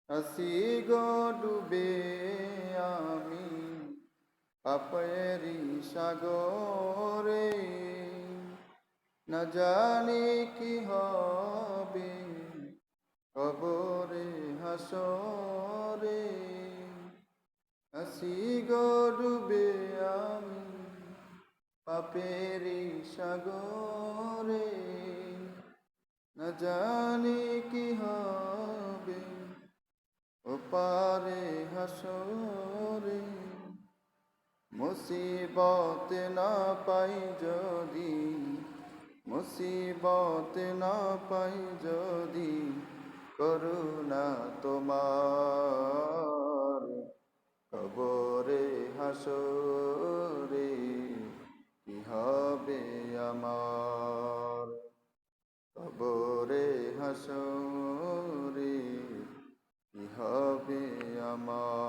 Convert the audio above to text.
আসি গো ডুবে আমি পাপেরি সাগরে, না জানি কি হবে কবরে হাসরে। আসি গো ডুবে আমি পাপেরি সাগরে, না জানি কি হবে ওপারে হাসরে। মুসিবত না পাই যদি, মুসিবত না পাই যদি, করুণা তোমার কবরে হাসরে কি হবে আমার। কবরে হাসরে কি হবে আমার।